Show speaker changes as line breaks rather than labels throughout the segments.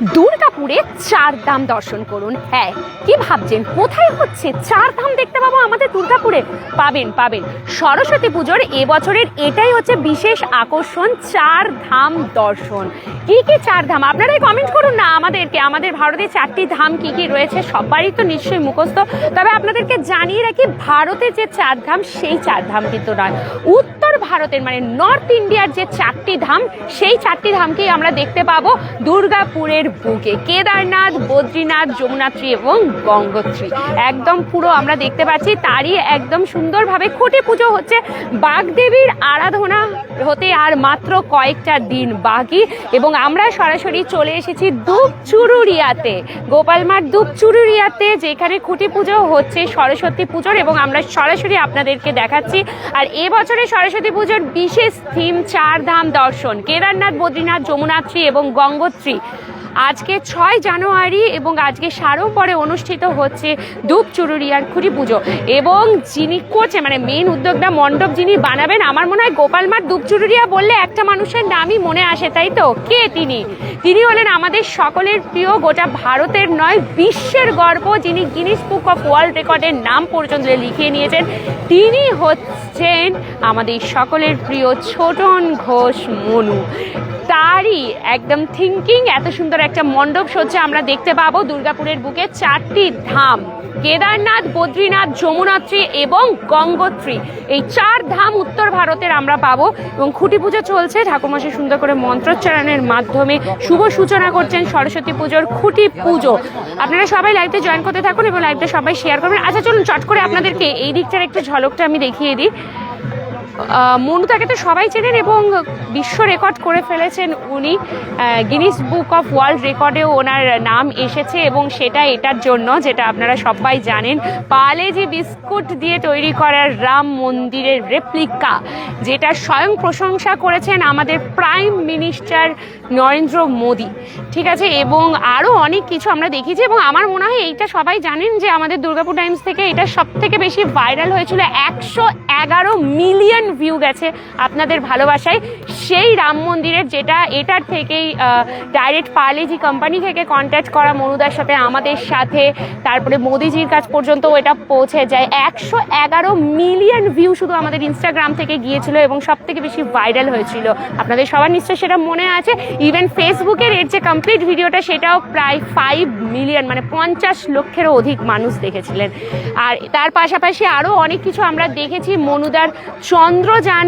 দুর্গাপুরে চার ধাম দর্শন করুন। হ্যাঁ, কি ভাবছেন কোথায় হচ্ছে চার ধাম দেখতে পাবো আমাদের দুর্গাপুরে? পাবেন। সরস্বতী পুজোর এবছরের এটাই হচ্ছে বিশেষ আকর্ষণ, চার ধাম দর্শন। কি কি চার ধাম আপনারাই কমেন্ট করুন না আমাদেরকে। আমাদের ভারতের চারটি ধাম কি কি রয়েছে সবারই তো নিশ্চয়ই মুখস্থ, তবে আপনাদেরকে জানিয়ে রাখি ভারতের যে চার ধাম সেই চার ধাম কিন্তু নয়, উত্তর ভারতের মানে নর্থ ইন্ডিয়ার যে চারটি ধাম সেই চারটি ধামকেই আমরা দেখতে পাবো দুর্গাপুরের বুকে। কেদারনাথ, বদ্রীনাথ, যমুনাত্রী এবং গঙ্গোত্রী একদম পুরো আমরা দেখতে পাচ্ছি। তারই একদম সুন্দরভাবে খুঁটি পুজো হচ্ছে। বাগদেবীর আরাধনা হতে আর মাত্র কয়েকটা দিন বাকি এবং আমরা সরাসরি চলে এসেছি দুপচুরুরিয়াতে, গোপালমাঠ দুপচুরুরিয়াতে, যেখানে খুঁটি পুজো হচ্ছে সরস্বতী পুজোর এবং আমরা সরাসরি আপনাদেরকে দেখাচ্ছি। আর এবছরে সরস্বতী পুজোর বিশেষ থিম চার ধাম দর্শন, কেদারনাথ, বদ্রীনাথ, যমুনাত্রী এবং গঙ্গোত্রী। আজকে 6 জানুয়ারি এবং আজকে সাড়ম্বরে অনুষ্ঠিত হচ্ছে দুপচুরুরিয়ার খুঁটি পুজো এবং যিনি করছে মানে মেইন উদ্যোগটা মণ্ডপ যিনি বানাবেন, আমার মনে হয় গোপালমাঠ দুপচুরুরিয়া বললে একটা মানুষের নামই মনে আসে, তাই তো? কে তিনি হলেন আমাদের সকলের প্রিয়, গোটা ভারতের নয় বিশ্বের গর্ব, যিনি গিনিস বুক অফ ওয়ার্ল্ড রেকর্ডের নাম পর্যন্ত লিখিয়ে নিয়েছেন। তিনি হচ্ছেন আমাদের সকলের প্রিয় ছোটন ঘোষ মনু। তারই একদম থিঙ্কিং এত সুন্দর একটা মণ্ডপ সজ্জা আমরা দেখতে পাবো দুর্গাপুরের বুকে। চারটি ধাম কেদারনাথ, বদ্রীনাথ, যমুনাত্রী এবং গঙ্গোত্রী, এই চার ধাম উত্তর ভারতের আমরা পাবো এবং খুঁটি পুজো চলছে। ঠাকুরমশাই সুন্দর করে মন্ত্রোচ্চারণের মাধ্যমে শুভ সূচনা করছেন সরস্বতী পুজোর খুঁটি পুজো। আপনারা সবাই লাইভে জয়েন করতে থাকুন এবং লাইভটা সবাই শেয়ার করবেন। আচ্ছা চলুন চট করে আপনাদেরকে এই দিকটার একটু ঝলকটা আমি দেখিয়ে দিই। মনুদাকে তো সবাই চেনেন এবং বিশ্ব রেকর্ড করে ফেলেছেন উনি, গিনিস বুক অফ ওয়ার্ল্ড রেকর্ডেও ওনার নাম এসেছে এবং সেটা এটার জন্য যেটা আপনারা সবাই জানেন, পার্লেজি বিস্কুট দিয়ে তৈরি করার রাম মন্দিরের রেপ্লিকা, যেটা স্বয়ং প্রশংসা করেছেন আমাদের প্রাইম মিনিস্টার নরেন্দ্র মোদী, ঠিক আছে? এবং আরও অনেক কিছু আমরা দেখেছি এবং আমার মনে হয় এইটা সবাই জানেন যে আমাদের দুর্গাপুর টাইমস থেকে এটা সব থেকে বেশি ভাইরাল হয়েছিল। 111 মিলিয়ন ভিউ গেছে আপনাদের ভালোবাসায় সেই রাম মন্দিরের, যেটা এটার থেকেই ডাইরেক্ট পার্লেজি কোম্পানি থেকে কন্ট্যাক্ট করা মনুদার সাথে আমাদের সাথে, তারপরে মোদিজির কাছ পর্যন্ত এটা পৌঁছে যায়। 111 মিলিয়ন ভিউ শুধু আমাদের ইনস্টাগ্রাম থেকে গিয়েছিল এবং সব থেকে বেশি ভাইরাল হয়েছিল। আপনাদের সবার নিশ্চয়ই সেটা মনে আছে। ইভেন ফেসবুকের এর যে কমপ্লিট ভিডিওটা সেটাও প্রায় 5 মিলিয়ন মানে 50 লক্ষেরও অধিক মানুষ দেখেছিলেন। আর তার পাশাপাশি আরও অনেক কিছু আমরা দেখেছি। মনুদার চন্দ্রযান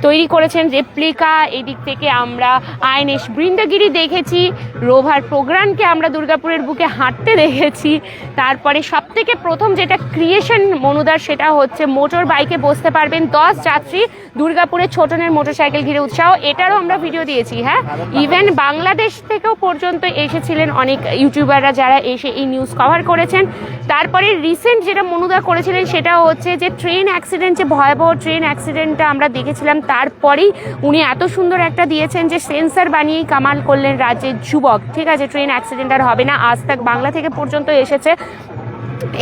তৈরি করেছেন রেপ্লিকা, এদিক থেকে আমরা আইনেশ বৃন্দগিরি দেখেছি, রোভার প্রোগ্রামকে আমরা দুর্গাপুরের বুকে হাঁটতে দেখেছি। তারপরে সব থেকে প্রথম যেটা ক্রিয়েশন মনুদার সেটা হচ্ছে মোটর বাইকে বসতে পারবেন 10 যাত্রী, দুর্গাপুরে ছোটনের মোটরসাইকেল ঘিরে উৎসাহ, এটারও আমরা ভিডিও দিয়েছি। হ্যাঁ, ইভেন বাংলাদেশ থেকেও পর্যন্ত এসেছিলেন অনেক ইউটিউবাররা যারা এসে এই নিউজ কভার করেছেন। তারপরে রিসেন্ট যেটা মনুদা করেছিলেন সেটা হচ্ছে যে ট্রেন অ্যাক্সিডেন্ট, যে ভয়াবহ ট্রেন অ্যাক্সিডেন্টটা আমরা দেখেছিলাম, তারপরেই উনি এত সুন্দর একটা দিয়েছেন যে সেন্সার বানিয়েই কামাল করলেন রাজ্যের যুবক, ঠিক আছে? ট্রেন অ্যাক্সিডেন্ট আর হবে না, আজ তাক বাংলা থেকে পর্যন্ত এসেছে।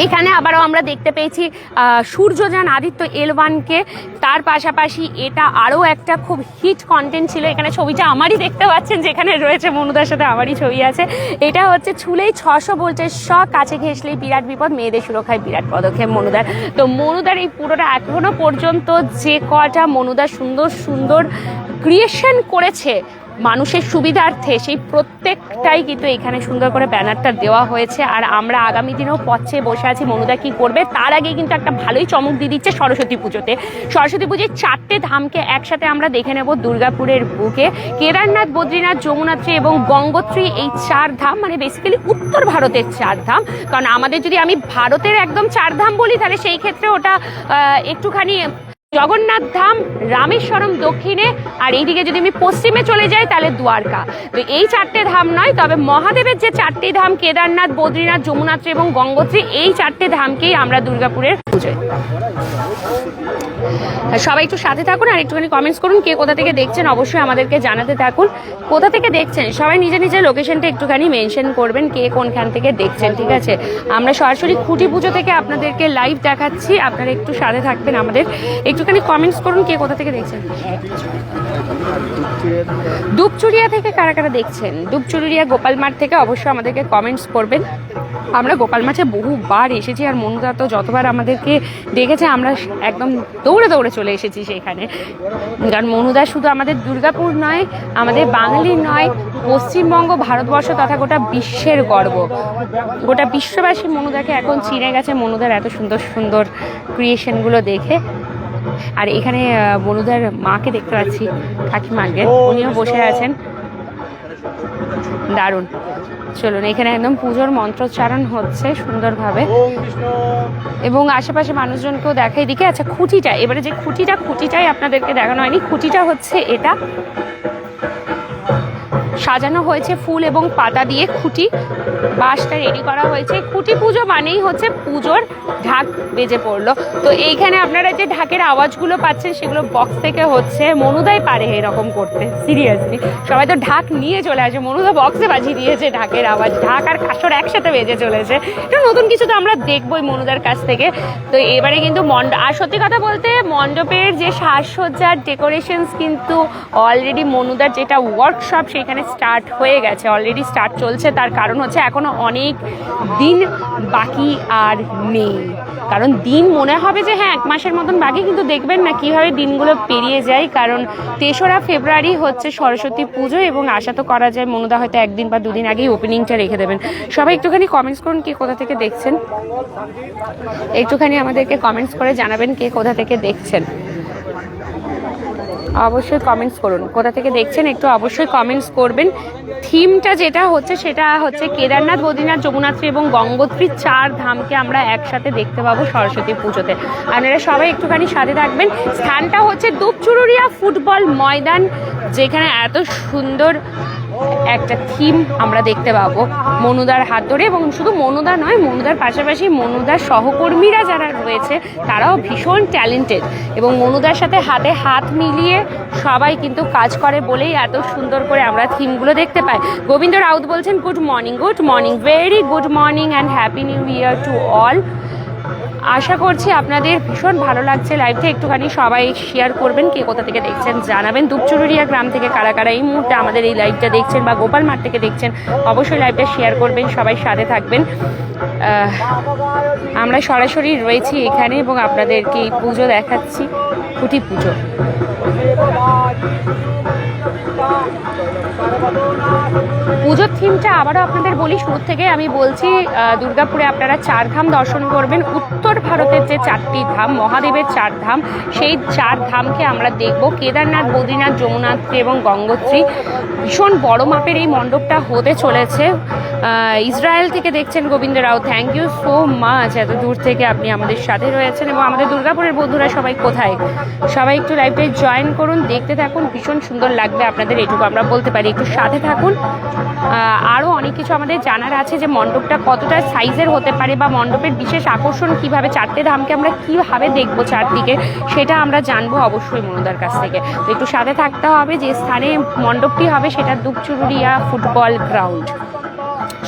এখানে আবারও আমরা দেখতে পেয়েছি সূর্যযান আদিত্য L1কে। তার পাশাপাশি এটা আরও একটা খুব হিট কন্টেন্ট ছিল। এখানে ছবিটা আমারই দেখতে পাচ্ছেন, যেখানে রয়েছে মনুদার সাথে আমারই ছবি আছে। এটা হচ্ছে ছুলেই 600 ভোল্টের কাছে ঘেঁষলেই বিরাট বিপদ, মেয়েদের সুরক্ষায় বিরাট পদক্ষেপ মনুদার। তো মনুদার এই পুরোটা এখনো পর্যন্ত যে কটা মনুদা সুন্দর সুন্দর ক্রিয়েশন করেছে মানুষের সুবিধার্থে, সেই প্রত্যেকটাই কিন্তু এখানে সুন্দর করে ব্যানারটা দেওয়া হয়েছে। আর আমরা আগামী দিনেও পথে বসে আছি মনুদা কি করবে। তার আগে কিন্তু একটা ভালোই চমক দিয়ে দিচ্ছে সরস্বতী পুজোতে। সরস্বতী পুজোর 4টে ধামকে একসাথে আমরা দেখে নেব দুর্গাপুরের বুকে। কেদারনাথ, বদ্রীনাথ, যমুনাত্রী এবং গঙ্গোত্রী, এই 4 ধাম মানে বেসিক্যালি উত্তর ভারতের 4 ধাম। কারণ আমাদের যদি আমি ভারতের একদম 4 ধাম বলি তাহলে সেই ক্ষেত্রে ওটা একটুখানি জগন্নাথ ধাম, রামেশ্বরম দক্ষিণে, আর এইদিকে যদি আমি পশ্চিমে চলে যাই তাহলে দ্বারকা। তো এই 4টে ধাম নয়, তবে মহাদেবের যে 4টি ধাম কেদারনাথ, বদ্রীনাথ, যমুনাত্রী এবং গঙ্গোত্রী, এই 4টে ধামকেই আমরা দুর্গাপুরের পুজোয় সবাই একটু সাথে থাকুন আর একটুখানি কমেন্টস করুন কে কোথা থেকে দেখছেন, অবশ্যই আমাদেরকে জানাতে থাকুন কোথা থেকে দেখছেন। সবাই নিজের নিজের লোকেশনটা একটুখানি মেনশন করবেন কে কোনখান থেকে দেখছেন, ঠিক আছে? আমরা সরাসরি খুঁটি পুজো থেকে আপনাদেরকে লাইভ দেখাচ্ছি, আপনারা একটু সাথে থাকবেন আমাদের। একটুখানি কমেন্টস করুন কে কোথা থেকে দেখছেন। দুপচুরিয়া থেকে কারা কারা দেখছেন, দুপচুরিয়া গোপাল মাঠ থেকে অবশ্যই আমাদেরকে কমেন্টস করবেন। আমরা গোপাল মাঠে বহুবার এসেছি আর মনুদা তো যতবার আমাদেরকে দেখেছে আমরা একদম দৌড়ে দৌড়ে চলে এসেছি সেখানে, কারণ মনুদা শুধু আমাদের দুর্গাপুর নয়, আমাদের বাঙালির নয়, পশ্চিমবঙ্গ, ভারতবর্ষ তথা গোটা বিশ্বের গর্ব। গোটা বিশ্ববাসী মনুদাকে এখন চিনে গেছে মনুদার এত সুন্দর সুন্দর ক্রিয়েশনগুলো দেখে। আর এখানে মনুদার মাকে দেখতে পাচ্ছি, কাকিমাকে, উনিও বসে আছেন, দারুণ। চলুন, এখানে একদম পুজোর মন্ত্রোচ্চারণ হচ্ছে সুন্দরভাবে এবং আশেপাশে মানুষজনকেও দেখাই দিকে। আচ্ছা, খুঁটিটা এবারে যে খুঁটিটাই আপনাদেরকে দেখানো হয়নি। খুঁটিটা হচ্ছে এটা, সাজানো হয়েছে ফুল এবং পাতা দিয়ে, খুঁটি বাঁশটা রেডি করা হয়েছে। খুঁটি পুজো মানেই হচ্ছে পুজোর ঢাক বেজে পড়লো। তো এইখানে আপনারা যে ঢাকের আওয়াজগুলো পাচ্ছেন সেগুলো বক্স থেকে হচ্ছে, মনুদাই পারে এরকম করতে, সিরিয়াসলি। সবাই তো ঢাক নিয়ে চলে আসে, মনুদা বক্সে বাজিয়ে দিয়েছে ঢাকের আওয়াজ, ঢাক আর কাসর একসাথে বেজে চলেছে। এটা নতুন কিছু তো আমরা দেখবোই মনুদার কাছ থেকে। তো এবারে কিন্তু আর সত্যি কথা বলতে মণ্ডপের যে সাজসজ্জার ডেকোরেশনস কিন্তু অলরেডি মনুদার যেটা ওয়ার্কশপ সেখানে স্টার্ট হয়ে গেছে, অলরেডি স্টার্ট চলছে। তার কারণ হচ্ছে এখনো অনেক দিন বাকি আর নেই, কারণ দিন মনে হবে যে হ্যাঁ 1 মাসের মতন বাকি, কিন্তু দেখবেন না কীভাবে দিনগুলো পেরিয়ে যায়। কারণ 3রা ফেব্রুয়ারি হচ্ছে সরস্বতী পুজো এবং আশা তো করা যায় মনুদা হয়তো 1 দিন বা 2 দিন আগেই ওপেনিংটা রেখে দেবেন। সবাই একটুখানি কমেন্টস করুন কে কোথা থেকে দেখছেন, একটুখানি আমাদেরকে কমেন্টস করে জানাবেন কে কোথা থেকে দেখছেন। অবশ্যই কমেন্টস করুন কোথা থেকে দেখছেন, একটু অবশ্যই কমেন্টস করবেন। থিমটা যেটা হচ্ছে সেটা হচ্ছে কেদারনাথ, বদ্রীনাথ, যমুনাত্রী এবং গঙ্গোত্রী 4 ধামকে আমরা একসাথে দেখতে পাবো সরস্বতী পুজোতে। আপনারা সবাই একটুখানি সাথে থাকবেন। স্থানটা হচ্ছে দুপচুরুরিয়া ফুটবল ময়দান, যেখানে এত সুন্দর একটা থিম আমরা দেখতে পাবো মনুদার হাত ধরে। এবং শুধু মনুদা নয়, মনুদার পাশাপাশি মনুদার সহকর্মীরা যারা রয়েছে তারাও ভীষণ ট্যালেন্টেড এবং মনুদার সাথে হাতে হাত মিলিয়ে সবাই কিন্তু কাজ করে বলেই এত সুন্দর করে আমরা থিমগুলো দেখতে পাই। গোবিন্দ রাউত বলছেন good morning, very good morning and happy new year to all. আশা করছি আপনাদের ভীষণ ভালো লাগছে লাইভটা। একটুখানি সবাই শেয়ার করবেন কে কোথা থেকে দেখছেন, জানাবেন। দুপচুরুরিয়া গ্রাম থেকে কারা কারা এই মুহূর্তে আমাদের এই লাইভটা দেখছেন বা গোপাল মাঠ থেকে দেখছেন, অবশ্যই লাইভটা শেয়ার করবেন, সবাই সাথে থাকবেন। আমরা সরাসরি রয়েছি এখানে এবং আপনাদেরকে এই পুজো দেখাচ্ছি, খুঁটি পুজো। পুজোর থিমটা আবারও আপনাদের বলি, শুরু থেকে আমি বলছি, দুর্গাপুরে আপনারা 4 ধাম দর্শন করবেন। উত্তর ভারতের যে 4টি ধাম, মহাদেবের 4 ধাম, সেই 4 ধামকে আমরা দেখব। কেদারনাথ, বদ্রীনাথ, যমুনাত্রী এবং গঙ্গোত্রী। ভীষণ বড় মাপের এই মণ্ডপটা হতে চলেছে। ইসরায়েল থেকে দেখছেন গোবিন্দ রাও, থ্যাংক ইউ সো মাচ, এত দূর থেকে আপনি আমাদের সাথে রয়েছেন। এবং আমাদের দুর্গাপুরের বন্ধুরা সবাই কোথায়, সবাই একটু লাইভটায় জয়েন করুন, দেখতে থাকুন, ভীষণ সুন্দর লাগবে আপনাদের, এটুকু আমরা বলতে পারি। একটু সাথে থাকুন। আরও অনেক কিছু আমাদের জানার আছে, যে মণ্ডপটা কতটা সাইজের হতে পারে বা মণ্ডপের বিশেষ আকর্ষণ কীভাবে, 4টে ধামকে আমরা কীভাবে দেখবো চারদিকে, সেটা আমরা জানবো অবশ্যই মনুদার কাছ থেকে। তো একটু সাথে থাকতে হবে। যে স্থানে মণ্ডপটি হবে সেটা দুপচুরুরিয়া ফুটবল গ্রাউন্ড।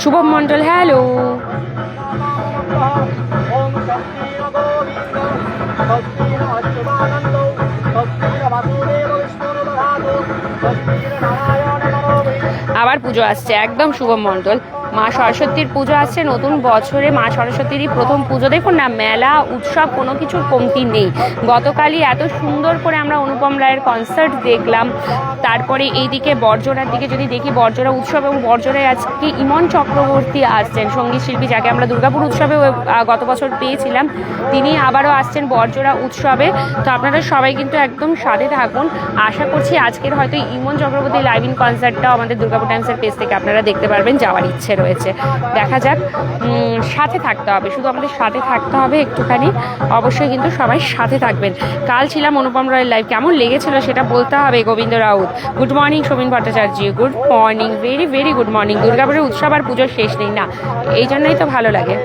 শুভম মণ্ডল, হ্যালো। আবার পুজো আসছে, একদম শুভম মণ্ডল। মা সরস্বতীর পুজো আসছে নতুন বছরে, মা সরস্বতীরই প্রথম পুজো। দেখুন না, মেলা উৎসব কোনো কিছুর কমতি নেই। গতকালই এত সুন্দর করে আমরা অনুপম রায়ের কনসার্ট দেখলাম। তারপরে এইদিকে বড়জোড়ার দিকে যদি দেখি, বড়জোড়া উৎসব, এবং বড়জোড়ায় আজকে ইমন চক্রবর্তী আসছেন, সঙ্গীত শিল্পী, যাকে আমরা দুর্গাপুর উৎসবে গত বছর পেয়েছিলাম, তিনি আবারও আসছেন বড়জোড়া উৎসবে। তো আপনারা সবাই কিন্তু একদম সাথে থাকুন। আশা করছি আজকের হয়তো ইমন চক্রবর্তী লাইভ ইন কনসার্টটাও আমাদের দুর্গাপুর টাইমসের পেজ থেকে আপনারা দেখতে পারবেন, যাওয়ার ইচ্ছে রয়েছে। দেখা যাক, সাথে থাকতে হবে, শুধু আমাদের সাথে থাকতে হবে একটুখানি। অবশ্যই কিন্তু সবাই সাথে থাকবেন। কাল ছিলাম অনুপম রায়ের লাইভ, কেমন লেগেছিল সেটা বলতে হবে। Gobinda Raut, good morning. Samin Bhattacharya, good morning, very very good morning. দুর্গাপুরের উৎসব আর পুজোর শেষ নেই না, এই জন্যই তো ভালো লাগে।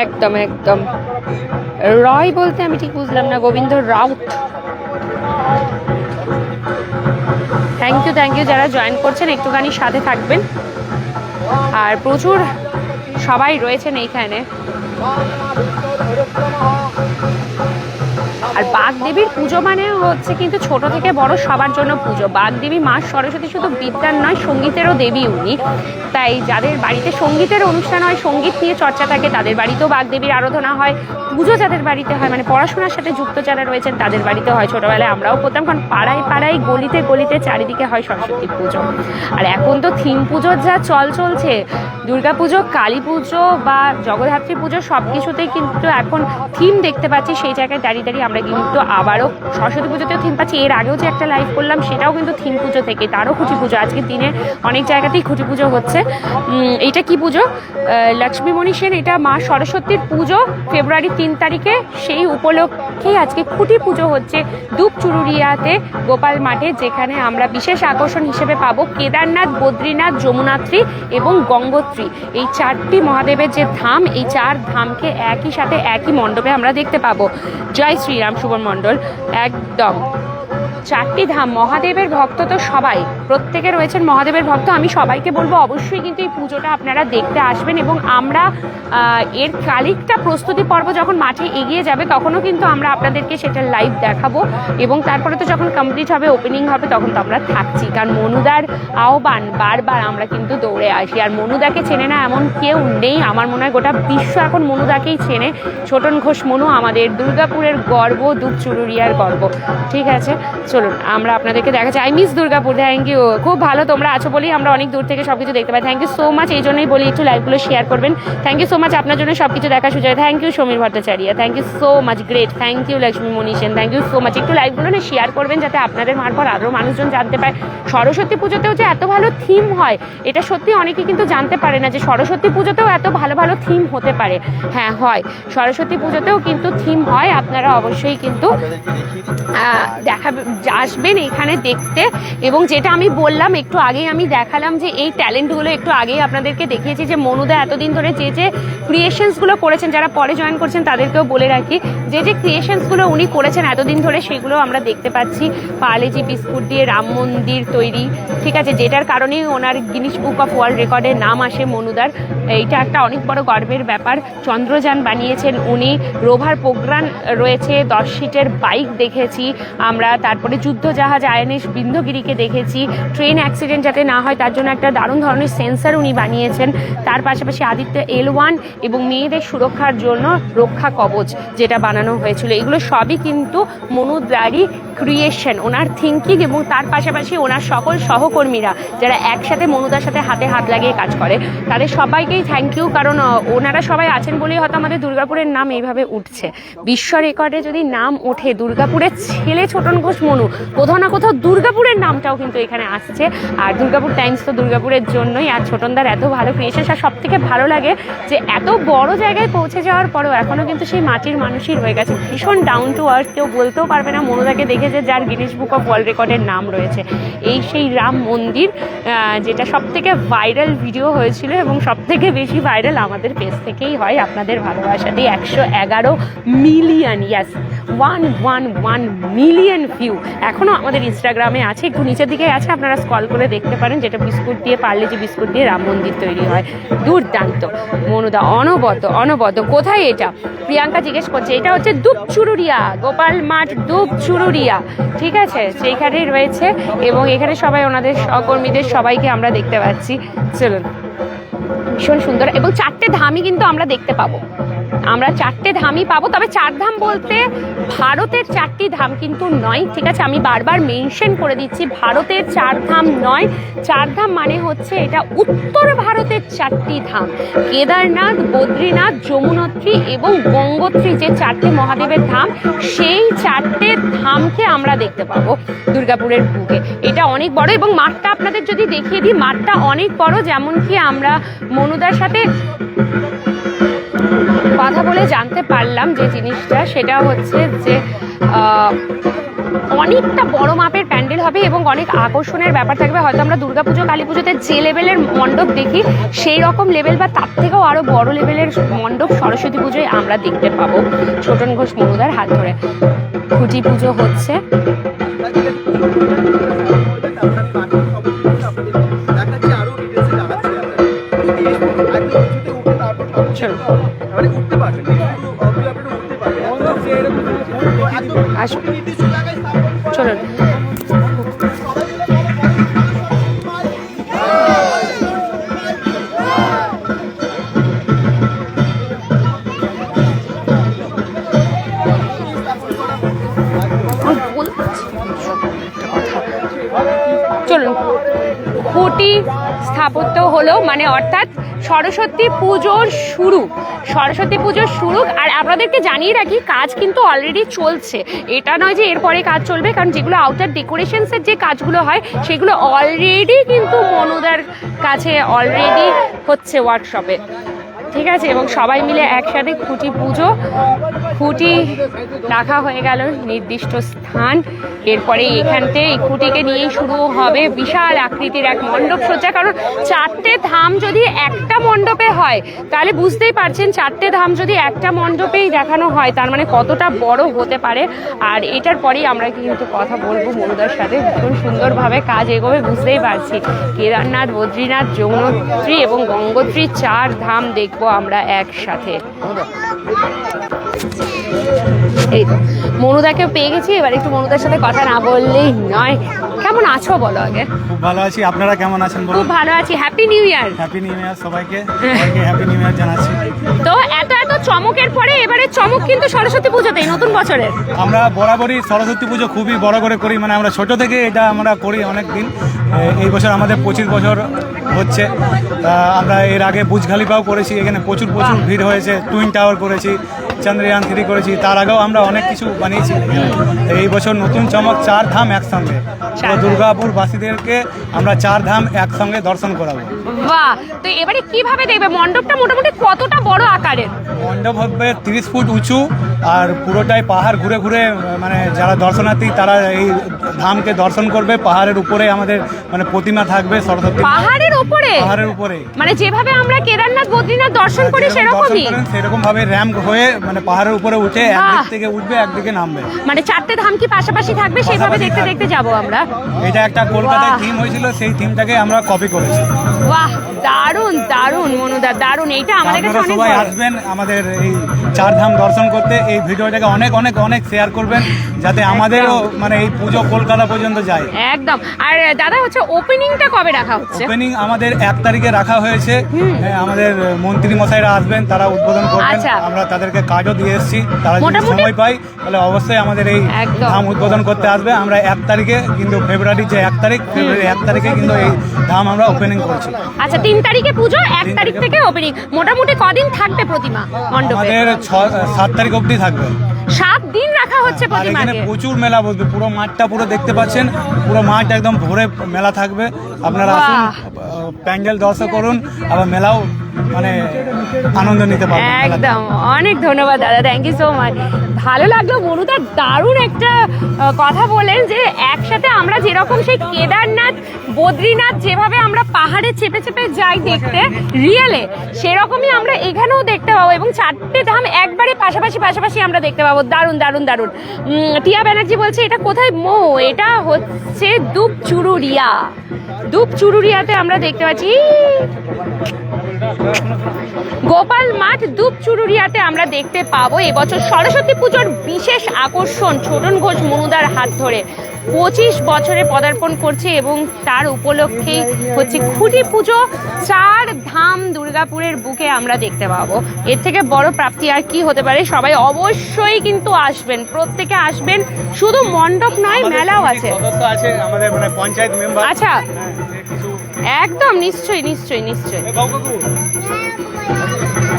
একদম একদম। রয় বলতে আমি ঠিক বুঝলাম না, গোবিন্দ রাউত। থ্যাংক ইউ যারা জয়েন করছেন, একটুখানি সাথে থাকবেন। আর প্রচুর সবাই রয়েছেন এইখানে। আর বাগদেবীর পুজো মানে হচ্ছে কিন্তু ছোট থেকে বড় সবার জন্য পুজো। বাগদেবী মা সরস্বতী শুধু বিদ্যার নয়, সঙ্গীতেরও দেবী উনি। তাই যাদের বাড়িতে সঙ্গীতের অনুষ্ঠান হয়, সঙ্গীত নিয়ে চর্চা থাকে, তাদের বাড়িতেও বাগদেবীর আরাধনা হয়। পুজো যাদের বাড়িতে হয়, মানে পড়াশোনার সাথে যুক্ত যারা রয়েছেন তাদের বাড়িতে হয়। ছোটবেলায় আমরাও করতাম, কারণ পাড়ায় পাড়ায় গলিতে গলিতে চারিদিকে হয় সরস্বতী পুজো। আর এখন তো থিম পুজোর যা চলছে, দুর্গা পুজো, কালী পুজো বা জগদ্ধাত্রী পুজো, সব কিছুতেই কিন্তু এখন থিম দেখতে পাচ্ছি। সেই জায়গায় দাঁড়িয়ে দাঁড়িয়ে আমরা কিন্তু আবারও সরস্বতী পুজোতেও থিম পাচ্ছি। এর আগেও যে একটা লাইভ করলাম সেটাও কিন্তু থিম পুজো থেকে, তারও খুঁটি পুজো। আজকের দিনে অনেক জায়গাতেই খুঁটি পুজো হচ্ছে। এইটা কি পুজো? লক্ষ্মীমণি সেন, এটা মা সরস্বতীর পুজো ফেব্রুয়ারি 3 তারিখে। সেই উপলক্ষেই আজকে খুঁটি পুজো হচ্ছে দুপচুরুরিয়াতে গোপাল মাঠে, যেখানে আমরা বিশেষ আকর্ষণ হিসেবে পাবো কেদারনাথ, বদ্রীনাথ, যমুনাত্রী এবং গঙ্গোত্রী, এই 4টি মহাদেবের যে ধাম, এই 4 ধামকে একই সাথে একই মণ্ডপে আমরা দেখতে পাবো। জয় শ্রীরাম শুভন মণ্ডল। একদম 4টি ধাম, মহাদেবের ভক্ত তো সবাই, প্রত্যেকে রয়েছেন মহাদেবের ভক্ত। আমি সবাইকে বলবো অবশ্যই কিন্তু এই পুজোটা আপনারা দেখতে আসবেন। এবং আমরা এর কালিকটা প্রস্তুতি পর্ব যখন মাঠে এগিয়ে যাবে তখনও কিন্তু আমরা আপনাদেরকে সেটা লাইভ দেখাবো। এবং তারপরে তো যখন কমপ্লিট হবে, ওপেনিং হবে, তখন তো আমরা থাকছি, কারণ মনুদার আহ্বান বারবার আমরা কিন্তু দৌড়ে আসি। আর মনুদাকে চেনে না এমন কেউ নেই, আমার মনে হয় গোটা বিশ্ব এখন মনুদাকেই চেনে। ছোটন ঘোষ মনু আমাদের দুর্গাপুরের গর্ব, দুপচুরুরিয়ার গর্ব। ঠিক আছে, চলুন আমরা আপনাদেরকে দেখাচ্ছি। I miss Durgapur. Thank you, খুব ভালো তোমরা আছো বলেই আমরা অনেক দূর থেকে সবকিছু দেখতে পাই। Thank you so much. এই জন্যই বলি একটু লাইভগুলো শেয়ার করবেন। থ্যাংক ইউ সো মাচ, আপনার জন্য সবকিছু দেখা সুযোগ। Thank you Samir Bhattacharya, thank you so much, great. Thank you Lakshmi মনীষেন, থ্যাংক ইউ সো মাচ। একটু লাইভগুলো না শেয়ার করবেন, যাতে আপনাদের মারফত আরও মানুষজন জানতে পায় সরস্বতী পুজোতেও যে এত ভালো থিম হয়। এটা সত্যি অনেকে কিন্তু জানতে পারে না যে সরস্বতী পুজোতেও এত ভালো ভালো থিম হতে পারে। হ্যাঁ হয়, সরস্বতী পুজোতেও কিন্তু থিম হয়। আপনারা অবশ্যই কিন্তু আসবেন এখানে দেখতে। এবং যেটা আমি বললাম একটু আগেই, আমি দেখালাম যে এই ট্যালেন্টগুলো একটু আগেই আপনাদেরকে দেখিয়েছি, যে মনুদা এতদিন ধরে যে যে ক্রিয়েশনসগুলো করেছেন, যারা পরে জয়েন করছেন তাদেরকেও বলে রাখি, যে যে ক্রিয়েশনসগুলো উনি করেছেন এতদিন ধরে, সেগুলো আমরা দেখতে পাচ্ছি। পার্লেজি বিস্কুট দিয়ে রাম মন্দির তৈরি, ঠিক আছে, যেটার কারণেই ওনার গিনিস বুক অফ ওয়ার্ল্ড রেকর্ডে নাম আসে মনুদার। এইটা একটা অনেক বড় গর্বের ব্যাপার। চন্দ্রযান বানিয়েছেন উনি, রোভার প্রোগ্রাম রয়েছে, 10 সিটের বাইক দেখেছি আমরা, তারপরে যুদ্ধ জাহাজ আইএনএস বিন্ধ্যগিরিকে দেখেছি। ট্রেন অ্যাক্সিডেন্ট যাতে না হয় তার জন্য একটা দারুণ ধরনের সেন্সার উনি বানিয়েছেন। তার পাশাপাশি আদিত্য L1 এবং মেয়েদের সুরক্ষার জন্য রক্ষা কবচ যেটা বানানো হয়েছিল, এগুলো সবই কিন্তু মনুদারই ক্রিয়েশন, ওনার থিঙ্কিং। এবং তার পাশাপাশি ওনার সকল সহকর্মীরা যারা একসাথে মনুদার সাথে হাতে হাত লাগিয়ে কাজ করে, তাদের সবাইকেই থ্যাংক ইউ। কারণ ওনারা সবাই আছেন বলেই হয়তো আমাদের দুর্গাপুরের নাম এইভাবে উঠছে। বিশ্ব রেকর্ডে যদি নাম ওঠে দুর্গাপুরের ছেলে ছোটন ঘোষ মনু, কোথাও না কোথাও দুর্গাপুরের নামটাও কিন্তু এখানে আসছে। আর দুর্গাপুর টাইমস তো দুর্গাপুরের জন্যই। আর ছোটনদার এত ভালো ক্রিয়েশন, আর সব থেকে ভালো লাগে যে এত বড় জায়গায় পৌঁছে যাওয়ার পরেও এখনও কিন্তু সেই মাটির মানুষই রয়ে গেছে, ভীষণ ডাউন টু আর্থ। কেউ বলতেও পারবে না মনুদাকে দেখে যে যার গিনিস বুক অফ ওয়ার্ল্ড রেকর্ডের নাম রয়েছে। এই সেই রাম মন্দির, যেটা সব থেকে ভাইরাল ভিডিও হয়েছিল এবং সব থেকে বেশি ভাইরাল আমাদের পেজ থেকেই হয়, আপনাদের ভালোবাসাতেই। 111 মিলিয়ন, ইয়াস 111 মিলিয়ন ভিউ এখনও আমাদের ইনস্টাগ্রামে আছে, একটু নিচের দিকে আছে, আপনারা স্ক্রল করে দেখতে পারেন, যেটা বিস্কুট দিয়ে, পার্লেজি বিস্কুট দিয়ে রাম মন্দির তৈরি হয়। দুর্দান্ত মনুদা, অনবদ্য। কোথায় এটা? প্রিয়াঙ্কা জিজ্ঞেস করছে। এটা হচ্ছে দুপচুরুরিয়া, গোপাল মাঠ দুপচুরুরিয়া, ঠিক আছে, সেইখানেই রয়েছে। এবং এখানে সবাই ওনাদের সহকর্মীদের সবাইকে আমরা দেখতে পাচ্ছি। চলুন, ভীষণ সুন্দর। এবং 4টে ধামই কিন্তু আমরা দেখতে পাবো, আমরা 4টে ধামই পাবো। তবে 4 ধাম বলতে ভারতের 4টি ধাম কিন্তু নয়, ঠিক আছে, আমি বারবার মেনশন করে দিচ্ছি, ভারতের 4 ধাম নয়। 4 ধাম মানে হচ্ছে এটা উত্তর ভারতের 4টি ধাম, কেদারনাথ, বদ্রীনাথ, যমুনোত্রী এবং গঙ্গোত্রী, যে 4টে মহাদেবের ধাম, সেই 4টে ধামকে আমরা দেখতে পাবো দুর্গাপুরের বুকে। এটা অনেক বড়। এবং মাঠটা আপনাদের যদি দেখিয়ে দিই, মাঠটা অনেক বড়। যেমন কি আমরা মনুদার সাথে কথা বলে জানতে পারলাম যে জিনিসটা, সেটা হচ্ছে যে অনেকটা বড় মাপের প্যান্ডেল হবে এবং অনেক আকর্ষণের ব্যাপার থাকবে। হয়তো আমরা দুর্গাপুজো কালী পুজোতে যে লেভেলের মণ্ডপ দেখি সেই রকম লেভেল বা তার থেকেও আরো বড় লেভেলের মণ্ডপ সরস্বতী পুজোয় আমরা দেখতে পাবো ছোটন ঘোষ মনুদার হাত ধরে। খুঁটি পুজো হচ্ছে। চলুন চলুন খুঁটি স্থাপত্য হলো, মানে অর্থাৎ সরস্বতী পুজোর শুরু, সরস্বতী পুজোর শুরু। আর আপনাদেরকে জানিয়ে রাখি কাজ কিন্তু অলরেডি চলছে, এটা নয় যে এরপরে কাজ চলবে, কারণ যেগুলো আউটার ডেকোরেশনসের যে কাজগুলো হয় সেগুলো অলরেডি কিন্তু মনুদার কাছে অলরেডি হচ্ছে ওয়ার্কশপে, ঠিক আছে। এবং সবাই মিলে একসাথে খুঁটি পুজো, খুঁটি রাখা হয়ে গেল নির্দিষ্ট স্থান। এরপরে এখানতে এই খুঁটিকে নিয়েই শুরু হবে বিশাল আকৃতির এক মণ্ডপ সজ্জা। কারণ 4টে ধাম যদি একটা মণ্ডপে হয় তাহলে বুঝতেই পারছেন 4টে ধাম যদি একটা মণ্ডপেই দেখানো হয় তার মানে কতটা বড় হতে পারে। আর এটার পরেই আমরা কিন্তু কথা বলবো মনুদার সাথে, ভীষণ সুন্দরভাবে কাজ এগোবে বুঝতেই পারছি। কেদারনাথ, বদ্রীনাথ, যমুনোত্রী এবং গঙ্গোত্রী 4 ধাম দেখবো আমরা একসাথে। এই তো মনুদাকে পেয়ে গেছি, এবার একটু মনুদার সাথে কথা না বললেই নয়। কেমন আছো বলো আগে?
খুব ভালো আছি, আপনারা কেমন আছেন বলুন?
খুব ভালো আছি, হ্যাপি নিউ ইয়ার।
হ্যাপি নিউ ইয়ার সবাইকে, হ্যাপি নিউ ইয়ার জানাচ্ছি।
তো এত চমকের পরে এবারে চমক কিন্তু সরস্বতী পুজোতেই, নতুন বছরের।
আমরা বরাবরই সরস্বতী পুজো খুবই বড় করে করি, মানে আমরা ছোট থেকে এটা আমরা করি অনেক দিন। এই বছর আমাদের 25 বছর হচ্ছে। আমরা এর আগে বুর্জ খলিফাও করেছি, এখানে প্রচুর ভিড় হয়েছে। টুইন টাওয়ার করেছি, চন্দ্রয়ান 3 করেছি, তার আগেও আমরা অনেক কিছু বানিয়েছি। এই বছর নতুন চমক 4 ধাম একসঙ্গে। দুর্গাপুর বাসীদেরকে আমরা 4 ধাম একসঙ্গে দর্শন করাবো।
বাহ! তো এবারে কিভাবে দেখবে মণ্ডপটা মোটামুটি কতটা বড় আকারের?
মণ্ডপ হবে 30 ফুট উঁচু, আর পুরোটাই পাহাড় ঘুরে ঘুরে, মানে যারা দর্শনার্থী তারা এই ধামকে দর্শন করবে। পাহাড়ের উপরে আমাদের মানে প্রতিমা থাকবে সরস্বতী।
পাহাড়ের উপরে?
পাহাড়ের উপরে,
মানে যেভাবে আমরা কেদারনাথ, বদ্রীনাথ দর্শন করি সেরকমই?
সেরকম ভাবে র্যাম্প হয়ে মানে পাহাড়ের উপরে উঠে একদিক থেকে উঠবে একদিকে নামবে।
মানে 4টে ধাম কি পাশাপাশি থাকবে সেভাবে দেখতে দেখতে যাব আমরা?
এটা একটা কলকাতায় থিম হয়েছিল, সেই থিমটাকে আমরা কপি করেছি।
বাহ, দারুণ দারুণ মনুদা, দারুণ। এইটা আমাদের কাছে অনেক
সবাই আসবেন আমাদের এই 4 ধাম দর্শন করতে। এই ভিডিওটাকে অনেক অনেক অনেক শেয়ার করবেন যাতে আমাদেরও মানে এই পুজো কলকাতা পর্যন্ত যায়।
একদম। আর দাদা হচ্ছে ওপেনিংটা কবে রাখা হচ্ছে?
ওপেনিং আমাদের 1 তারিখে রাখা হয়েছে। আমাদের মন্ত্রী মশাইরা আসবেন, তারা উদ্বোধন করবেন। আমরা তাদেরকে কাজও দিয়ে এসেছি, তারা যদি সময় পাই তাহলে অবশ্যই আমাদের এই ধাম উদ্বোধন করতে আসবে। আমরা 1 তারিখে কিন্তু ফেব্রুয়ারির যে 1 তারিখ, ফেব্রুয়ারি 1 তারিখে কিন্তু এই ধাম আমরা ওপেনিং করছি।
আচ্ছা, 3 তারিখে পুজো, 1 তারিখ থেকে ওপেনিং। মোটামুটি কদিন থাকবে প্রতিমা মণ্ডপে?
আমাদের 7 তারিখ অবধি থাকবে।
7 দিন রাখা হচ্ছে প্রতিমাকে।
এখানে প্রচুর মেলা বসবে, পুরো মাঠটা পুরো দেখতে পাচ্ছেন, পুরো মাঠ একদম ভরে মেলা থাকবে। আপনারা আসুন, প্যান্ডেল দর্শন করুন, আবার মেলাও মানে আনন্দ নিতে পারবেন।
একদম, অনেক ধন্যবাদ দাদা, থ্যাংক ইউ সো মাচ। ভালো লাগলো মনুদা, দারুণ একটা কথা বলেন যে একসাথে আমরা যেরকম সেই কেদারনাথ, বদ্রীনাথ যেভাবে আমরা পাহাড়ে চেপে চেপে যাই দেখতে রিয়েলে, সেরকমই আমরা এখানেও দেখতে পাবো এবং 4টে ধাম একবারে পাশাপাশি পাশাপাশি আমরা দেখতে পাবো। দারুণ দারুণ দারুণ। টিয়া ব্যানার্জি বলছে এটা কোথায় মো? এটা হচ্ছে দুপচুরুরিয়া। দুপচুরুরিয়াতে আমরা দেখতে পাচ্ছি গোপাল মাঠ, দুপচুরুরিয়াতে আমরা দেখতে পাবো এবছর সরস্বতী পুজোর বিশেষ আকর্ষণ ছোটন ঘোষ মনুদার হাত ধরে 25 বছরে পদার্পণ করছে এবং তার উপলক্ষেই হচ্ছে খুঁটি পুজো। 4 ধাম দুর্গাপুরের বুকে আমরা দেখতে পাবো। এর থেকে বড় প্রাপ্তি আর কি হতে পারে? সবাই অবশ্যই কিন্তু আসবেন, প্রত্যেকে আসবেন। শুধু মণ্ডপ নয়, মেলাও আছে।
আমাদের মানে পঞ্চায়েত মেম্বার।
আচ্ছা, একদম, নিশ্চয়ই নিশ্চয়ই নিশ্চয়ই।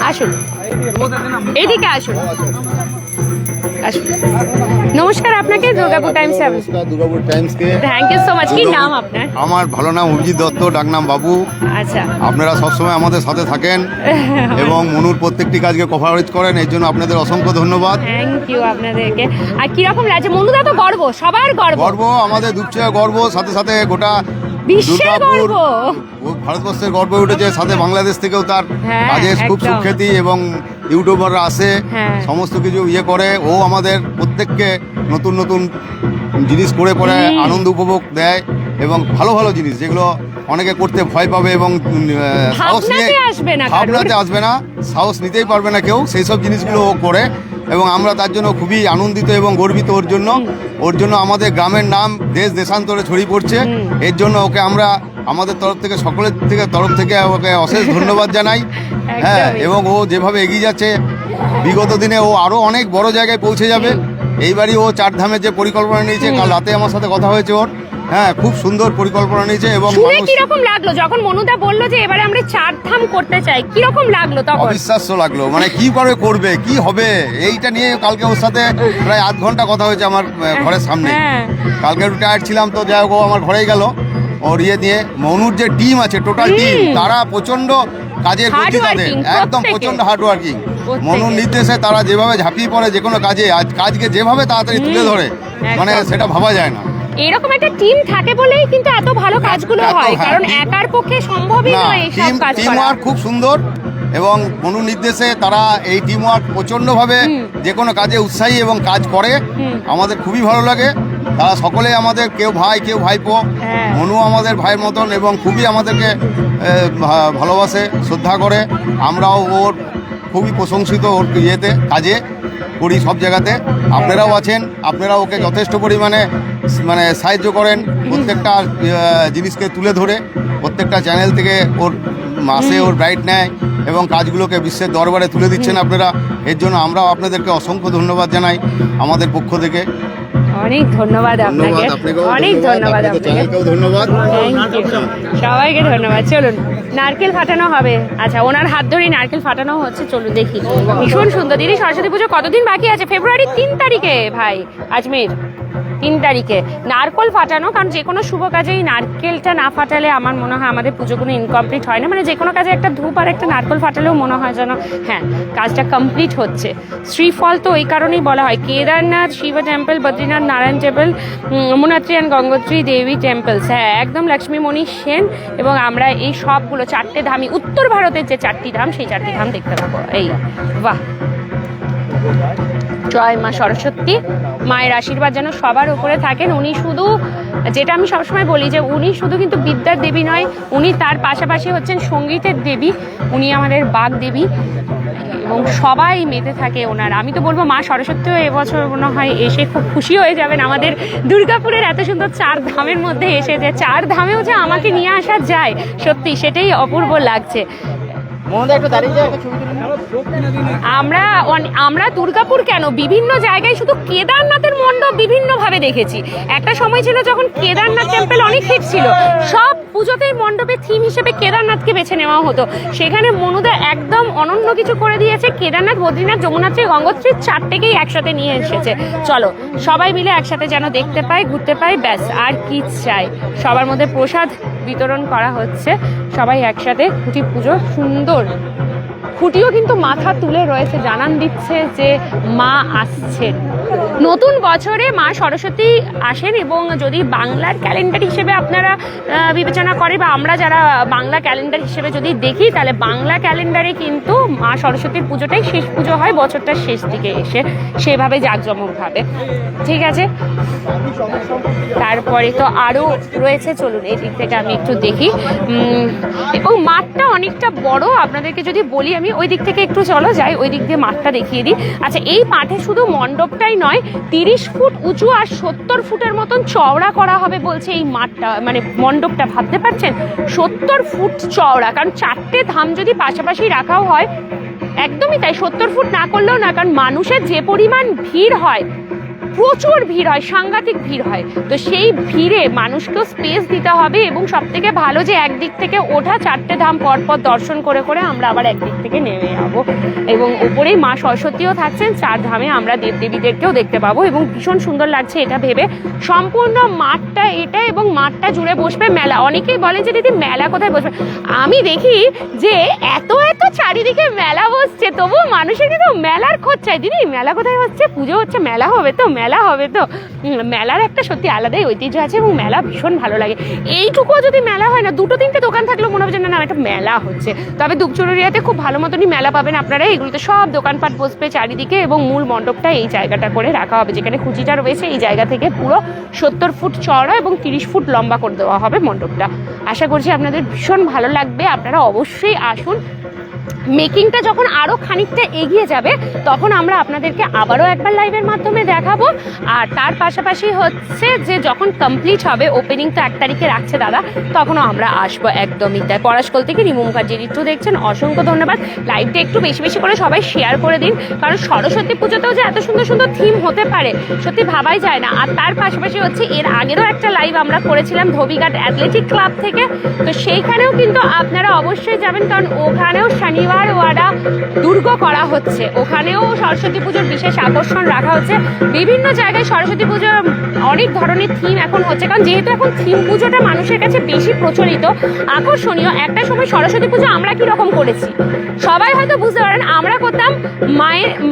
আসুন, এদিকে আসুন। আসুন। নমস্কার আপনাকে, দুর্গাপুর টাইমস।
নমস্কার দুর্গাপুর টাইমসকে।
Thank you so much. কি নাম আপনার?
আমার ভালো নাম অভিজিৎ দত্ত, ডাকনাম বাবু।
আচ্ছা,
আপনারা সবসময় আমাদের সাথে থাকেন এবং মনুর প্রত্যেকটি কাজকে কভারেজ করেন, এর জন্য আপনাদের অসংখ্য ধন্যবাদ।
থ্যাংক ইউ আপনাদেরকে। আর কিরকম লাগছে? মনুদা তো গর্ব, সবার গর্ব।
গর্ব, আমাদের দুপচাঁইয়া গর্ব, সাথে সাথে গোটা
বিশ্বের
দুর্গাপুর
গর্ব।
ভারতবর্ষের গর্ব উঠেছে, সাথে বাংলাদেশ থেকেও তার
হ্যাঁ,
কাজের খুব
একদম।
সুখ্যাতি এবং ইউটিউবাররা আসে,
হ্যাঁ।
সমস্ত কিছু করে। ও আমাদের প্রত্যেককে নতুন নতুন জিনিস করে পরে আনন্দ উপভোগ দেয় এবং ভালো ভালো জিনিস যেগুলো অনেকে করতে ভয় পাবে এবং সাহস নিয়ে
ভাবনাতে আসবে না কারোর।
ভাবনাতে আসবে না, সাহস নিতেই পারবে না কেউ, সেই সব জিনিসগুলো ও করে এবং আমরা তার জন্য খুবই আনন্দিত এবং গর্বিত ওর জন্য। ওর জন্য আমাদের গ্রামের নাম দেশ দেশান্তরে ছড়িয়ে পড়ছে। এর জন্য ওকে আমরা আমাদের তরফ থেকে, সকলের তরফ থেকে ওকে অশেষ ধন্যবাদ জানাই। হ্যাঁ,
একদমই।
এবং ও যেভাবে এগিয়ে যাচ্ছে বিগত দিনে ও আরও অনেক বড় জায়গায় পৌঁছে যাবে। এইবারই ও 4 ধামের যে পরিকল্পনা নিয়েছে, কাল রাতে আমার সাথে কথা হয়েছে ওর। হ্যাঁ, খুব সুন্দর পরিকল্পনা নিয়েছে এবং
শুনে
মানুষ
কিরকম লাগলো যখন মনুদা বললো যে এবারে আমরা 4 ধাম করতে চাই? কিরকম লাগলো তখন?
অবিশ্বাস্য লাগলো, মানে কি করে করবে, কি হবে, এইটা নিয়ে কালকে ওর সাথে প্রায় আধ ঘন্টা কথা হয়েছে আমার ঘরের সামনে।
হ্যাঁ।
কালকে একটু টায়ার্ড ছিলাম, তো যাই হোক ও আমার ঘরেই গেল। ওর নিয়ে মনুর যে টিম আছে, টোটাল টিম, তারা প্রচন্ড কাজের
Hard
প্রতি তাদের
working,
একদম
প্রত্যেকে।
প্রচন্ড হার্ড ওয়ার্কিং।
প্রত্যেকে।
মনুর নির্দেশে তারা যেভাবে ঝাঁপিয়ে পড়ে যে কোনো কাজে, আজ কাজকে যেভাবে তাড়াতাড়ি তুলে ধরে, মানে
একদম।
সেটা ভাবা যায় না।
এরকম একটা টিম থাকে বলেই কিন্তু এত ভালো কাজগুলো
এত,
হয়,
হ্যাঁ,
কারণ
team-
একার পক্ষে সম্ভবই
না,
নয় এই সব কাজ
টিম
করা।
ওয়ার্ক খুব সুন্দর এবং মনুর নির্দেশে তারা এই টিম ওয়ার্ক প্রচণ্ডভাবে যে কোনো কাজে উৎসাহী এবং কাজ করে। আমাদের খুবই ভালো লাগে। তারা সকলে আমাদের, কেউ ভাই কেউ ভাইপো।
হ্যাঁ।
মনু আমাদের ভাইয়ের মতন এবং খুবই আমাদেরকে ভালোবাসে, শ্রদ্ধা করে। আমরাও ওর খুবই প্রশংসিত ওর ইয়েতে, কাজে করি সব জায়গাতে। আপনারাও আছেন, আপনারা ওকে যথেষ্ট পরিমাণে মানে সাহায্য করেন, প্রত্যেকটা জিনিসকে তুলে ধরে প্রত্যেকটা চ্যানেল থেকে ওর মাসে ওর রাইট নেয় এবং কাজগুলোকে বিশ্বের দরবারে তুলে দিচ্ছেন আপনারা। এর জন্য আমরাও আপনাদেরকে অসংখ্য ধন্যবাদ জানাই আমাদের পক্ষ থেকে।
অনেক ধন্যবাদ আপনাকে,
আপনাকেও
অনেক ধন্যবাদ
আপনাদের
আপনাকে।
চ্যানেলকেও ধন্যবাদ।
Thank you. সবাইকে ধন্যবাদ। চলুন, নারকেল ফাটানো হবে। আচ্ছা, ওনার হাত ধরেই নারকেল ফাটানো হচ্ছে, চলুন দেখি। ভীষণ সুন্দর। দিদি, সরস্বতী পুজো কতদিন বাকি আছে? ফেব্রুয়ারি 3 তারিখে ভাই, আজমের 3 তারিখে নারকেল ফাটানো। কারণ যে কোনো শুভ কাজেই নারকেলটা না ফাটালে আমার মনে হয় আমাদের পুজোগুলো ইনকমপ্লিট হয় না। মানে যে কোনো কাজে একটা ধূপ আর একটা নারকেল ফাটালেও মনে হয় যেন হ্যাঁ, কাজটা কমপ্লিট হচ্ছে। শ্রীফল তো ওই কারণেই বলা হয় Kedarnath, Shiv temple, Badrinath, Narayan temple, Yamunotri and Gangotri Devi temples. হ্যাঁ, একদম লক্ষ্মীমণি সেন। এবং আমরা এই সবগুলো 4টে ধামই, উত্তর ভারতের যে 4টি ধাম, সেই 4টি ধাম দেখতে পাবো। এই বাহ, জয় মা সরস্বতী। মায়ের আশীর্বাদ যেন সবার উপরে থাকেন। উনি শুধু, যেটা আমি সবসময় বলি, যে উনি শুধু কিন্তু বিদ্যার দেবী নয়, উনি তার পাশাপাশি হচ্ছেন সঙ্গীতের দেবী। উনি আমাদের বাগ দেবী এবং সবাই মেতে থাকে ওনার। আমি তো বলবো মা সরস্বতীও এবছর মনে হয় এসে খুব খুশি হয়ে যাবেন আমাদের দুর্গাপুরের এত সুন্দর 4 ধামের মধ্যে এসে। যে 4 ধামেও যে আমাকে নিয়ে আসা যায়, সত্যি সেটাই অপূর্ব লাগছে। আমরা দুর্গাপুর কেন, বিভিন্ন জায়গায় শুধু কেদারনাথের মণ্ডপ বিভিন্নভাবে দেখেছি। একটা সময় ছিল যখন কেদারনাথ টেম্পল অনেক হিট ছিল, সব পুজোতেই মণ্ডপের থিম হিসেবে কেদারনাথকে বেছে নেওয়া হতো। সেখানে মনুদা একদম অনন্য কিছু করে দিয়েছে। কেদারনাথ, বদ্রীনাথ, যমুনাত্রী, গঙ্গোত্রী 4টেকেই একসাথে নিয়ে এসেছে। চলো সবাই মিলে একসাথে যেন দেখতে পাই, ঘুরতে পাই, ব্যাস আর কি চাই। সবার মধ্যে প্রসাদ বিতরণ করা হচ্ছে, সবাই একসাথে। খুঁটি পুজো সুন্দর, খুঁটিও কিন্তু মাথা তুলে রয়েছে, জানান দিচ্ছে যে মা আসছেন। নতুন বছরে মা সরস্বতী আসেন এবং যদি বাংলার ক্যালেন্ডার হিসেবে আপনারা বিবেচনা করে, বা আমরা যারা বাংলা ক্যালেন্ডার হিসেবে যদি দেখি, তাহলে বাংলা ক্যালেন্ডারে কিন্তু মা সরস্বতীর পুজোটাই শেষ পুজো হয় বছরটার শেষ দিকে এসে, সেভাবে জাঁকজমকভাবে। ঠিক আছে, তারপরে তো আরও রয়েছে, চলুন এই দিক থেকে আমি একটু দেখি। এবং মাঠটা অনেকটা বড়, আপনাদেরকে যদি বলি আমি, ওই দিক থেকে একটু চলো যাই, ওই দিক দিয়ে মাঠটা দেখিয়ে দিই। আচ্ছা, এই মাঠে শুধু মণ্ডপটাই নয়, 30 ফুট উঁচু আর 70 ফুটের মতন চওড়া করা হবে বলছে এই মাঠটা, মানে মণ্ডপটা। ভাবতে পারছেন, 70 ফুট চওড়া। কারণ 4টে ধাম যদি পাশাপাশি রাখাও হয়, একদমই তাই, 70 ফুট না করলেও না। কারণ মানুষের যে পরিমাণ ভিড় হয়, প্রচুর ভিড় হয়, সাংঘাতিক ভিড় হয়। তো সেই ভিড়ে মানুষকেও স্পেস দিতে হবে এবং সব থেকে ভালো যে একদিক থেকে ওঠা 4টে ধাম পরপর দর্শন করে করে আমরা আবার একদিক থেকে নেমে যাবো এবং ওপরেই মা সরস্বতীও থাকছেন, 4 ধামে আমরা দেবদেবীদেরকেও দেখতে পাবো এবং ভীষণ সুন্দর লাগছে এটা ভেবে। সম্পূর্ণ মাঠটা এটা এবং মাঠটা জুড়ে বসবে মেলা। অনেকেই বলে যে দিদি মেলা কোথায় বসবে, আমি দেখি যে এত এত চারিদিকে মেলা বসছে তবুও মানুষের কিন্তু মেলার খোঁজ চাই। দিদি মেলা কোথায় হচ্ছে, পুজো হচ্ছে, মেলা হবে তো, মেলা হবে তো। মেলার একটা সত্যি আলাদাই ঐতিহ্য আছে এবং মেলা ভীষণ ভালো লাগে। এইটুকুও যদি মেলা হয় না, 2-3টে দোকান থাকলেও মনে হবে যে না একটা মেলা হচ্ছে। তবে দুপচুরুরিয়াতে খুব ভালো মতনই মেলা পাবেন আপনারা। এগুলোতে সব দোকানপাট বসবে চারিদিকে এবং মূল মণ্ডপটা এই জায়গাটা করে রাখা হবে, যেখানে খুঁচিটা রয়েছে এই জায়গা থেকে পুরো 70 ফুট চওড়া এবং 30 ফুট লম্বা করে দেওয়া হবে মণ্ডপটা। আশা করছি আপনাদের ভীষণ ভালো লাগবে, আপনারা অবশ্যই আসুন। মেকিংটা যখন আরও খানিকটা এগিয়ে যাবে তখন আমরা আপনাদেরকে আবারও একবার লাইভের মাধ্যমে দেখাবো। আর তার পাশাপাশি হচ্ছে যে যখন কমপ্লিট হবে, ওপেনিং তো 1 তারিখে রাখছে দাদা, তখনও আমরা আসবো একদমই তাই। পলাশকোল থেকে রিমু মুখার্জি একটু দেখছেন, অসংখ্য ধন্যবাদ। লাইভটা একটু বেশি বেশি করে সবাই শেয়ার করে দিন, কারণ সরস্বতী পুজোতেও যে এত সুন্দর সুন্দর থিম হতে পারে সত্যি ভাবাই যায় না। আর তার পাশাপাশি হচ্ছে এর আগেরও একটা লাইভ আমরা করেছিলাম ধোবিঘাট অ্যাথলেটিক ক্লাব থেকে, তো সেইখানেও কিন্তু আপনারা অবশ্যই যাবেন, কারণ ওখানেও শনিবার ওয়াডা দুর্গ করা হচ্ছে, ওখানেও সরস্বতী পুজোর বিশেষ আকর্ষণ রাখা হচ্ছে। বিভিন্ন জায়গায় সরস্বতী পুজোর অনেক ধরনের থিম এখন হচ্ছে, কারণ যেহেতু এখন থিম পুজোটা মানুষের কাছে বেশি প্রচলিত, আকর্ষণীয়। একটা সময় সরস্বতী পুজো আমরা কি রকম করেছি সবাই হয়তো বুঝতে পারেন, আমরা করতাম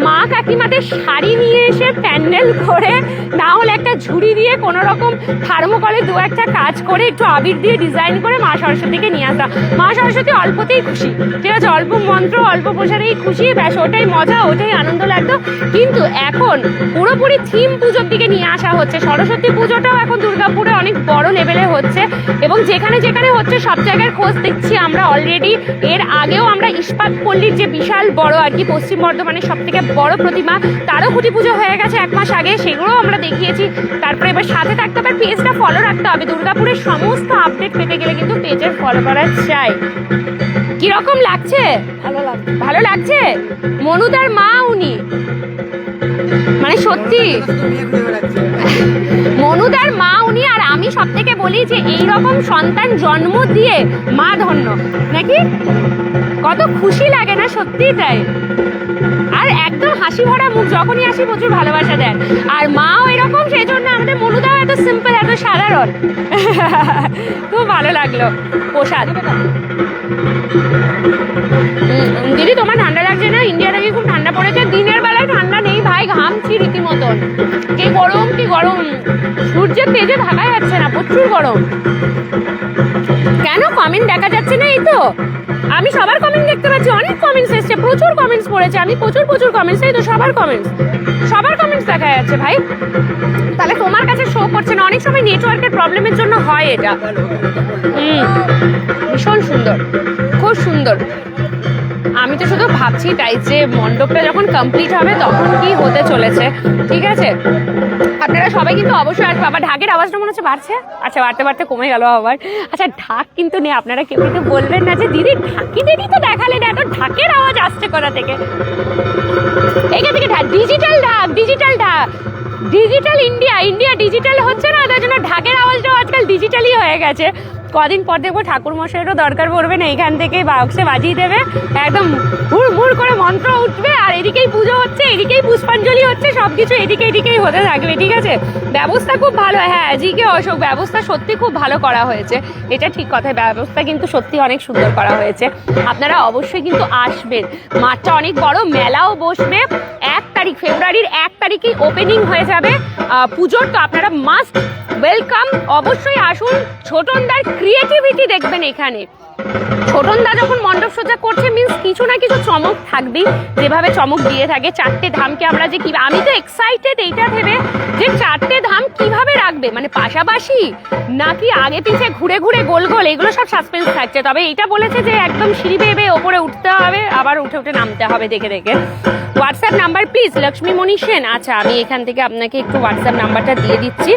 মা কাকিমাদের শাড়ি নিয়ে এসে প্যান্ডেল করে, না হলে একটা ঝুড়ি দিয়ে কোনো রকম থার্মোকলে 2-1টা কাজ করে একটু আবির দিয়ে ডিজাইন করে মা সরস্বতীকে নিয়ে আসা। মা সরস্বতী অল্পতেই খুশি, ঠিক আছে, অল্প মন্ত্র অল্প প্রসারেই খুশি, ব্যাস ওটাই মজা, ওটাই আনন্দ লাগতো। কিন্তু এখন পুরোপুরি থিম পুজোর দিকে নিয়ে আসা হচ্ছে। সরস্বতী পুজোটাও এখন দুর্গাপুরে অনেক বড় লেভেলে হচ্ছে এবং যেখানে যেখানে হচ্ছে সব জায়গার খোঁজ দেখছি আমরা অলরেডি। এর আগেও আমরা ইস্পাত পল্লীর যে বিশাল বড় আর কি পশ্চিম বর্ধমানের সব থেকে বড় প্রতিমা, তারও খুঁটি পুজো হয়ে গেছে 1 মাস আগে, সেগুলোও আমরা দেখিয়েছি। তারপরে এবার সাথে থাকতে হবে, পেজটা ফলো রাখতে হবে। দুর্গাপুরের সমস্ত আপডেট পেতে গেলে কিন্তু পেজের ফলো করা চাই। কিরকম লাগছে? ভালো লাগছে। মনুদার মা উনি, মানে সত্যি মনুদার মা উনি। আর আমি সব থেকে বলি যে এইরকম সন্তান জন্ম দিয়ে মা ধন্য, নাকি? কত খুশি লাগে না, সত্যি তাই। আর একদম হাসি ভরা মুখ, যখনই আসি প্রচুর ভালোবাসা দেন। আর মাও এরকম, সেই জন্য আমাদের মনুদাও এত সিম্পল, এত সাধারণ। খুব ভালো লাগলো। প্রসাদ দিদি, তোমার ঠান্ডা লাগছে না? ইন্ডিয়ার আগে খুব ঠান্ডা পড়েছে। দিনের বেলায় ঠান্ডা নেই ভাই, ঘামছি রীতিমতন। কি গরম, কি গরম, সূর্যের তেজে থাকা যাচ্ছে না, প্রচুর গরম। কেন কমেন্ট দেখা যাচ্ছে না? এই তো আমি সবার কমেন্ট দেখতে পাচ্ছি, অনেক কমেন্টস এসছে, প্রচুর কমেন্টস পড়েছে, আমি প্রচুর কমেন্টস, এই তো সবার কমেন্টস দেখা যাচ্ছে ভাই। তাহলে তোমার কাছে শো করছে না, অনেক সময় নেটওয়ার্কের প্রবলেমের জন্য হয় এটা। ভীষণ সুন্দর, খুব সুন্দর। আমি তো শুধু ভাবছি তাই যে মণ্ডপটা যখন কমপ্লিট হবে তখন কি হতে চলেছে, ঠিক আছে? আপনারা সবাই কিন্তু অবশ্যই আসবে। আবার ঢাকের আওয়াজটা মনে হচ্ছে বাড়ছে, আচ্ছা বাড়তে বাড়তে কমে গেল আবার। আচ্ছা ঢাক কিন্তু নেই, আপনারা কেউ কিন্তু বলবেন না যে দিদি ঢাকি দিদি তো দেখালেন, এত ঢাকের আওয়াজ আসছে কোথা থেকে? এখান থেকে ঢাক, ডিজিটাল ঢাক, ডিজিটাল ইন্ডিয়া ডিজিটাল হচ্ছে না, তার জন্য ঢাকের আওয়াজটাও আজকাল ডিজিটালই হয়ে গেছে। কদিন পর দেখবো ঠাকুর মশাইয়েরও দরকার পড়বে না, এখান থেকে বাক্সে বাজিয়ে দেবে, একদম হুড় করে মন্ত্র উঠবে, আর এদিকেই পুজো হচ্ছে, এদিকেই পুষ্পাঞ্জলি হচ্ছে, সবকিছু এদিকেই হতে থাকবে, ঠিক আছে? ব্যবস্থা খুব ভালো, হ্যাঁ জিকে অশোক, ব্যবস্থা সত্যি খুব ভালো করা হয়েছে, এটা ঠিক কথা। ব্যবস্থা কিন্তু সত্যি অনেক সুন্দর করা হয়েছে। আপনারা অবশ্যই কিন্তু আসবেন, মাঠটা অনেক বড়, মেলাও বসবে। 1 তারিখ, ফেব্রুয়ারির 1 তারিখেই ওপেনিং হয়ে যাবে পুজোর, তো আপনারা মাস্ট ওয়েলকাম, অবশ্যই আসুন। ছোটনদার ক্রিয়েটিভিটি দেখবেন এখানে। ছোটনদা যখন মণ্ডপ সজ্জা করছে মিন্স কিছু না কিছু চমক থাকবেই, যেভাবে চমক দিয়ে থাকে। 4টে ধামকে আমরা যে কিভাবে, আমি তো এক্সাইটেড এইটা ভেবে যে 4টে ধাম কিভাবে রাখবে, মানে পাশাপাশি নাকি আগে পিছে ঘুরে গোল, এগুলো সব সাসপেন্স থাকছে। তবে এইটা বলেছে যে একদম সিঁড়ি বেয়ে ওপরে উঠতে হবে, আবার উঠে নামতে হবে দেখে। WhatsApp number please, Lakshmimoni Sen. আচ্ছা আমি এখান থেকে আপনাকে একটু হোয়াটসঅ্যাপ নাম্বারটা দিয়ে দিচ্ছি,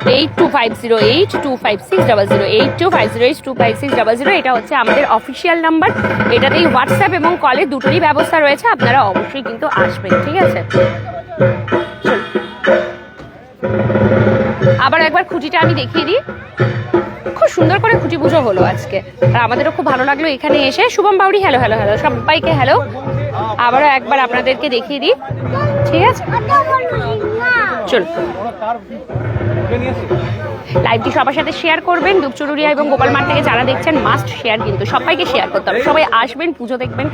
8250825600, 8250825600। এটা হচ্ছে আমাদের অফিসিয়াল নাম্বার, এটাতেই হোয়াটসঅ্যাপ এবং কলে দুটোরই ব্যবস্থা রয়েছে। আপনারা অবশ্যই কিন্তু আসবেন, ঠিক আছে? আবার একবার খুঁটিটা আমি দেখিয়ে দিই। খুব সুন্দর করে খুঁটি পুজো হলো আজকে, আর আমাদেরও খুব ভালো লাগলো এখানে এসে। Shubham Bauri, hello hello hello, সবাইকে হ্যালো। আবারও একবার আপনাদেরকে দেখিয়ে দিই, ঠিক আছে? চলো, লাইভটি সবার সাথে শেয়ার করবেন। দুপচুরুরিয়া এবং গোপালমাঠ থেকে যারা দেখছেন মাস্ট শেয়ার, কিন্তু সবাইকে শেয়ার করতে হবে। সবাই আসবেন, পুজো দেখবেন,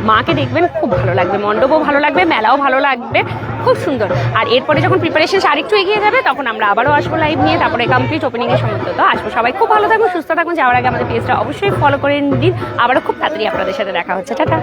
মাকে দেখবেন, খুব ভালো লাগবে, মণ্ডপও ভালো লাগবে, মেলাও ভালো লাগবে, খুব সুন্দর। আর এরপরে যখন প্রিপারেশন আরেকটু এগিয়ে যাবে তখন আমরা আবারও আসবো লাইভ নিয়ে, তারপরে কমপ্লিট ওপেনিং এর সময় তো আসবো। সবাই খুব ভালো থাকুন, সুস্থ থাকুন। যাওয়ার আগে আমাদের পেজটা অবশ্যই ফলো করে দিন। আবারও খুব তাড়াতাড়ি আপনাদের সাথে দেখা হচ্ছে। টাটা।